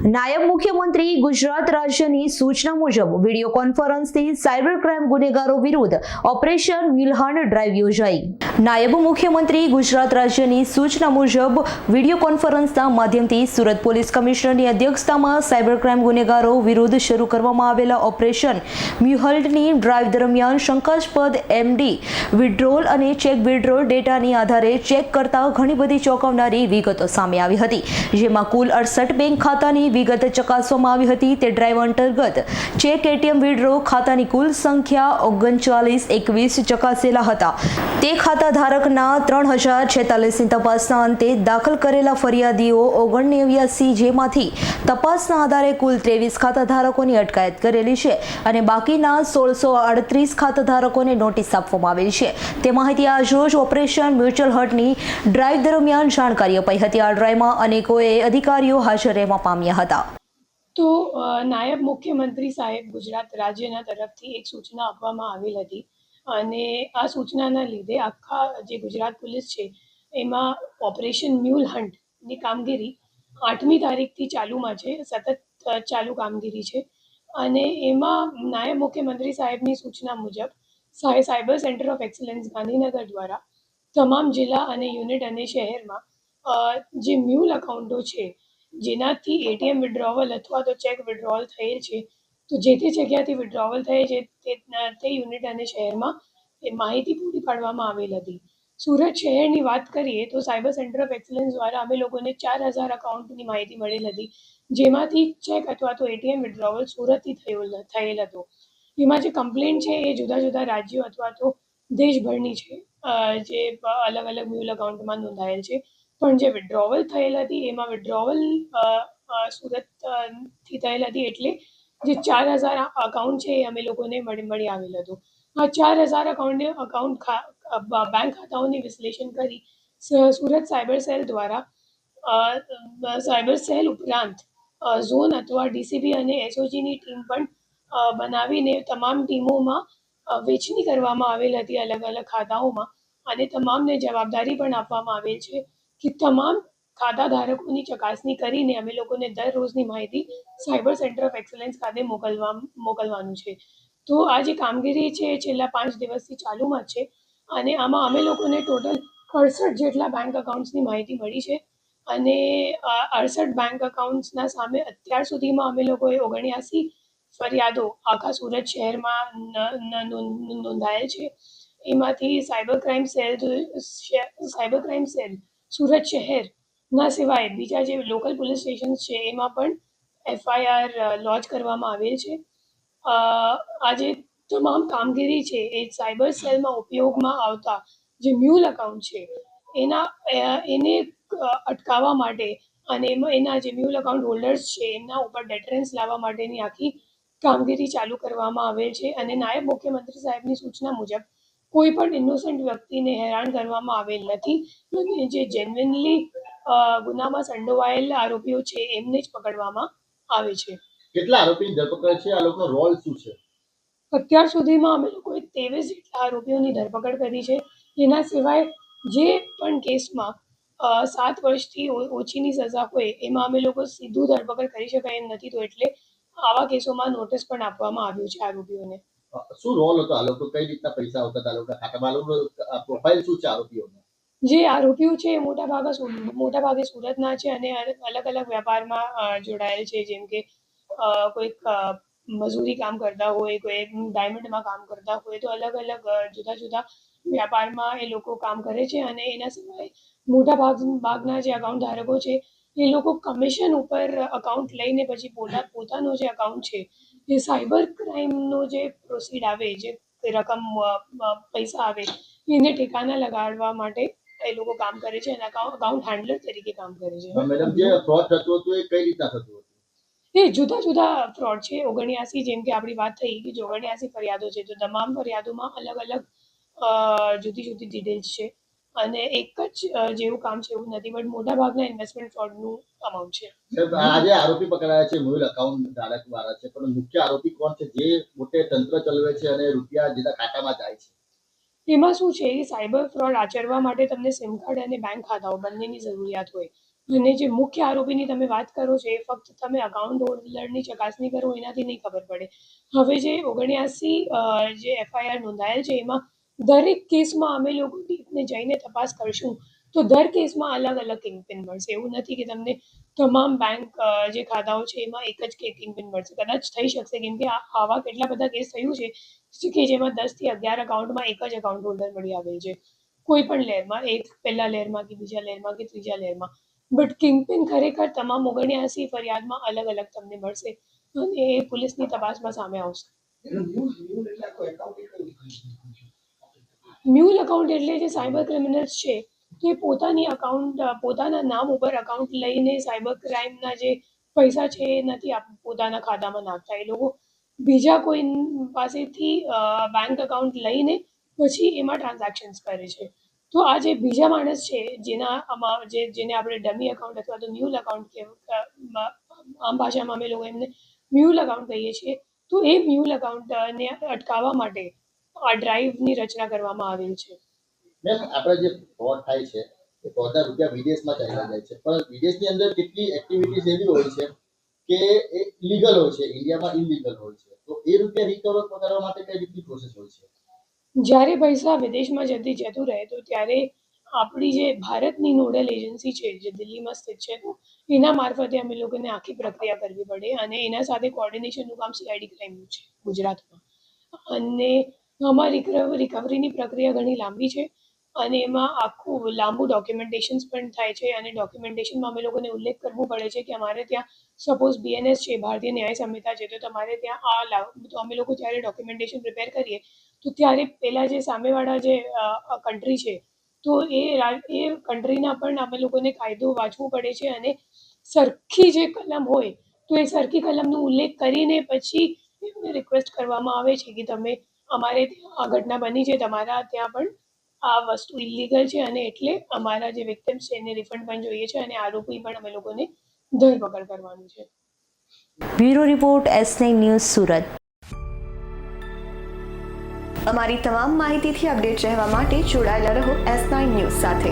નાયબ મુખ્યમંત્રી ગુજરાત રાજ્યની સૂચના મુજબ વિડીયો કોન્ફરન્સથી સાયબર ક્રાઇમ ગુનેગારો વિરુદ્ધ ઓપરેશન મિલહાન ડ્રાઈવ યોજાઈ। નાયબ મુખ્યમંત્રી ગુજરાત રાજ્યની સૂચના મુજબ વિડીયો કોન્ફરન્સના માધ્યમથી સુરત પોલીસ કમિશનરની અધ્યક્ષતામાં સાયબર ક્રાઇમ ગુનેગારો વિરુદ્ધ શરૂ કરવામાં આવેલા ઓપરેશન મ્યુહલ્ટની ડ્રાઈવ દરમિયાન શંકાસ્પદ એમડી વિડ્રોલ અને ચેક વિડ્રોલ ડેટાની આધારે ચેક કરતા ઘણી બધી ચોંકાવનારી વિગતો સામે આવી હતી, જેમાં કુલ 68 બેંક ખાતાની વિગત ચકાસવામાં આવી હતી। તે ડ્રાઈવ અંતર્ગત ચેક એટીએમ વિડ્રો ખાતાની કુલ સંખ્યા 3921 ચકાસેલા હતા। તે ખાતા ધારકના 3046ની તપાસના અંતે દાખલ કરેલા ફરિયાદીઓ 89, જેમાંથી તપાસના આધારે કુલ 23 ખાતા ધારકોની અટકાયત કરેલી છે અને બાકીના 1638 ખાતા ધારકોને નોટિસ આપવામાં આવેલી છે। તે માહિતી આજરોજ ઓપરેશન મ્યુચ્યુઅલ હર્ટની ડ્રાઈવ દરમિયાન જાણકારી અપાઈ હતી। આ ડ્રાઈવમાં અનેકોએ અધિકારીઓ હાજર રહેવા પામ્યા હતા। તો નાયબ મુખ્યમંત્રી સાહેબ ગુજરાત રાજ્યના તરફથી એક સૂચના આપવામાં આવેલ હતી અને આ સૂચનાના લીધે આખા જે ગુજરાત પોલીસ છે એમાં ઓપરેશન મ્યુલ હન્ટની કામગીરી 8મી તારીખથી ચાલુમાં છે, સતત ચાલુ કામગીરી છે અને એમાં નાયબ મુખ્યમંત્રી સાહેબની સૂચના મુજબ cyber centre of excellence Gandhinagar દ્વારા તમામ જિલ્લા અને યુનિટ અને શહેરમાં જે મ્યુલ અકાઉન્ટો છે જેનાથી એટીએમ વિડ્રોવલ અથવા તો ચેક વિડ્રોવલ થયેલ છે, તો જે તે જગ્યાથી વિડ્રોવલ થયે છે તે યુનિટ અને શહેરમાં એ માહિતી પૂરી પાડવામાં આવેલ હતી। સુરત શહેરની વાત કરીએ તો સાયબર સેન્ટર ઓફ એક્સલન્સ દ્વારા અમે લોકોને 4000 અકાઉન્ટની માહિતી મળેલ હતી, જેમાંથી ચેક અથવા તો એટીએમ વિડ્રોવલ સુરતથી થયેલ હતો। એમાં જે કમ્પ્લેન્ટ છે એ જુદા જુદા રાજ્યો અથવા તો દેશભરની છે, જે અલગ અલગ મ્યુલ અકાઉન્ટમાં નોંધાયેલ છે, પણ જે વિડ્રોવલ થયેલ હતી એમાં વિડ્રોવલ સુરતથી થયેલ હતી, એટલે જે 4000 અકાઉન્ટ છે એ અમે લોકોને મળી આવેલ હતું। આ 4000 અકાઉન્ટ બેંક ખાતાઓની વિશ્લેષણ કરી સુરત સાયબર સેલ દ્વારા સાયબર સેલ ઉપરાંત ઝોન અથવા ડીસીપી અને એસઓજીની ટીમ પણ બનાવીને તમામ ટીમોમાં વહેંચણી કરવામાં આવેલ હતી અલગ અલગ ખાતાઓમાં અને તમામને જવાબદારી પણ આપવામાં આવેલ છે કે તમામ ખાતા ધારકોની ચકાસણી કરીને અમે લોકોને દરરોજની માહિતી સાયબર સેન્ટર ઓફ એક્સલન્સ ખાતે મોકલવાનું છે। તો આ જે કામગીરી છે એ છેલ્લા 5 દિવસથી ચાલુમાં છે અને આમાં અમે લોકોને ટોટલ 68 જેટલા બેંક અકાઉન્ટ્સની માહિતી મળી છે અને 68 બેંક અકાઉન્ટ્સના સામે અત્યાર સુધીમાં અમે લોકોએ 79 ફરિયાદો આખા સુરત શહેરમાં નોંધાયેલ છે। એમાંથી સાયબર ક્રાઇમ સેલ સુરત શહેરના સિવાય બીજા જે લોકલ પોલીસ સ્ટેશન છે એમાં પણ FIR લોન્ચ કરવામાં આવેલ છે। આ જે તમામ કામગીરી છે એ સાયબર સેલમાં ઉપયોગમાં આવતા જે મ્યુલ અકાઉન્ટ છે એને અટકાવવા માટે અને એના જે મ્યુલ અકાઉન્ટ હોલ્ડર્સ છે એમના ઉપર ડેટરન્સ લાવવા માટેની આખી કામગીરી ચાલુ કરવામાં આવેલ છે અને નાયબ મુખ્યમંત્રી સાહેબની સૂચના મુજબ કોઈ પણ ઇનોસન્ટ વ્યક્તિને હેરાન કરવામાં આવેલ નથી અને જે જેન્યુઇનલી ગુનામાં સંડોવાયેલા આરોપીઓ છે એમને જ પકડવામાં આવે છે। કેટલા આરોપીની ધરપકડ છે? આ લોકોનો રોલ શું છે? અત્યાર સુધીમાં અમે લોકોએ 23 જેટલા આરોપીઓની ધરપકડ કરી છે। એના સિવાય જે પણ કેસમાં 7 વર્ષથી ઓછીની સજા હોય એમાં અમે લોકો સીધું ધરપકડ કરી શકાય એમ નથી, તો એટલે આવા કેસોમાં નોટિસ પણ આપવામાં આવ્યું છે આરોપીઓને। શું રોલ હતો આ લોકો? કઈ રીતના પૈસા આવતા હતા આ લોકો ખાતામાં? પ્રોફાઇલ શું છે આરોપીઓની? જે આરોપીઓ છે એ મોટાભાગે સુરતના છે અને અલગ અલગ વ્યાપારમાં જોડાયેલ છે, જેમ કે કોઈક મજૂરી કામ કરતા હોય, કોઈ ડાયમંડમાં કામ કરતા હોય, તો અલગ અલગ જુદા જુદા વ્યાપારમાં એ લોકો કામ કરે છે અને એના સિવાય મોટા ભાગના જે અકાઉન્ટ ધારકો છે એ લોકો કમિશન ઉપર અકાઉન્ટ લઈને પછી પોતાનો જે અકાઉન્ટ છે એ સાયબર ક્રાઇમનો જે પ્રોસીડ આવે, જે રકમ પૈસા આવે એને ઠેકાના લગાડવા માટે એ લોકો કામ કરે છે અને અકાઉન્ટ હેન્ડલર તરીકે કામ કરે છે। મેડમ, જે ફ્રોડ થતું હતું એ કઈ રીતના થતું હતું? એ જુદા જુદા ફ્રોડ છે। 79 જેમ કે આપણી વાત થઈ કે 79 ફરિયાદો છે, તો તમામ ફરિયાદોમાં અલગ અલગ જુદી જુદી ડિટેલ્સ છે અને એક જ જેવું કામ છે એવું નથી, બટ મોટા ભાગના ઇન્વેસ્ટમેન્ટ ફ્રોડનું અમાઉન્ટ છે। આજે આરોપી પકડાયા છે મૂળ અકાઉન્ટ ધારક વાળા છે, પણ મુખ્ય આરોપી કોણ છે જે મોટે તંત્ર ચલાવે છે અને રૂપિયા જેના ખાતામાં જાય છે? એમાં શું છે, સાયબર ફ્રોડ આચરવા માટે તમને સિમ કાર્ડ અને બેંક ખાતાઓ બંનેની જરૂરિયાત હોય, અને જે મુખ્ય આરોપીની તમે વાત કરો છો એ ફક્ત તમે અકાઉન્ટ હોલ્ડરની ચકાસણી કરો એનાથી નહીં ખબર પડે. હવે જે 79 જે FIR નોંધાયેલ છે એમાં દરેક કેસમાં અમે લોકો ડીપને જઈને તપાસ કરશું તો દર કેસમાં અલગ અલગ કિંગપિન મળશે. એવું નથી કે તમને તમામ બેંક જે ખાતાઓ છે એમાં એક જ કિંગપિન મળશે. કદાચ થઈ શકશે કેમ કે આવા કેટલા બધા કેસ થયું છે કે જેમાં 10 થી 11 અકાઉન્ટમાં એક જ અકાઉન્ટ હોલ્ડર મળી આવેલ છે, કોઈ પણ લેયરમાં, એક પહેલા લેયરમાં કે બીજા લેયરમાં કે ત્રીજા લેયરમાં. બટ કિંગપિન ખરેખર તમામ 79 ફરિયાદમાં અલગ અલગ તમને મળશે અને એ પોલીસની તપાસમાં સામે આવશે. મ્યુલ અકાઉન્ટ એટલે જે સાયબર ક્રિમિનલ્સ છે તો એ પોતાની અકાઉન્ટ પોતાના નામ ઉપર અકાઉન્ટ લઈને સાયબર ક્રાઇમના જે પૈસા છે એ નથી પોતાના ખાતામાં નાખતા. એ લોકો બીજા કોઈ પાસેથી બેંક અકાઉન્ટ લઈને પછી એમાં ટ્રાન્ઝેક્શન્સ કરે છે. તો આ જે બીજા માણસ છે જેને આપણે ડમી અકાઉન્ટ અથવા તો મ્યુલ અકાઉન્ટ આમ ભાષામાં અમે લોકો એમને મ્યુલ અકાઉન્ટ કહીએ છીએ. તો એ મ્યુલ અકાઉન્ટને અટકાવવા માટે આ ડ્રાઈવની રચના કરવામાં આવેલ છે. મેમ આપણે જે ફ્રોડ થાય છે એ ફ્રોડના રૂપિયા વિદેશમાં ચાલ્યા જાય છે, પણ વિદેશની અંદર કેટલી એક્ટિવિટીઝ એવી હોય છે કે એ લીગલ હોય છે, ઇન્ડિયામાં ઇલીગલ હોય છે. તો એ રૂપિયા રિકવર કરવા માટે કઈ રીતની પ્રોસેસ હોય છે? જ્યારે પૈસા વિદેશમાં જતું રહે તો ત્યારે આપણી જે ભારતની નોડલ એજન્સી છે જે દિલ્હીમાં સ્થિત છે તો એના મારફતે અમે લોકોને આખી પ્રક્રિયા કરવી પડે અને એના સાથે કોર્ડિનેશનનું કામ CID ક્રાઇમનું છે ગુજરાતમાં. અને અમારી રિકવરીની પ્રક્રિયા ઘણી લાંબી છે અને એમાં આખું લાંબુ ડોક્યુમેન્ટેશન્સ પણ થાય છે અને ડોક્યુમેન્ટેશનમાં અમે લોકોને ઉલ્લેખ કરવો પડે છે કે અમારે ત્યાં સપોઝ BNS છે, ભારતીય ન્યાય સંહિતા છે, તો તમારે ત્યાં તો અમે લોકો જ્યારે ડોક્યુમેન્ટેશન પ્રિપેર કરીએ તો ત્યારે પહેલાં જે સામેવાળા જે કન્ટ્રી છે તો એ કન્ટ્રીના પણ અમે લોકોને કાયદો વાંચવું પડે છે અને સરખી જે કલમ હોય તો એ સરખી કલમનો ઉલ્લેખ કરીને પછી એમને રિક્વેસ્ટ કરવામાં આવે છે કે તમે અમારે ત્યાં આ ઘટના બની છે, તમારા ત્યાં પણ આ વસ્તુ ઇલીગલ છે અને એટલે અમારા જે વિક્ટિમ્સ છે એને રિફંડ પણ જોઈએ છે અને આરોપી પણ અમે લોકોને ધરપકડ કરવાનું છે. Bureau report S9 news Surat. અમારી તમામ માહિતીથી અપડેટ રહેવા માટે જોડાયેલા રહો S9 ન્યૂઝ સાથે.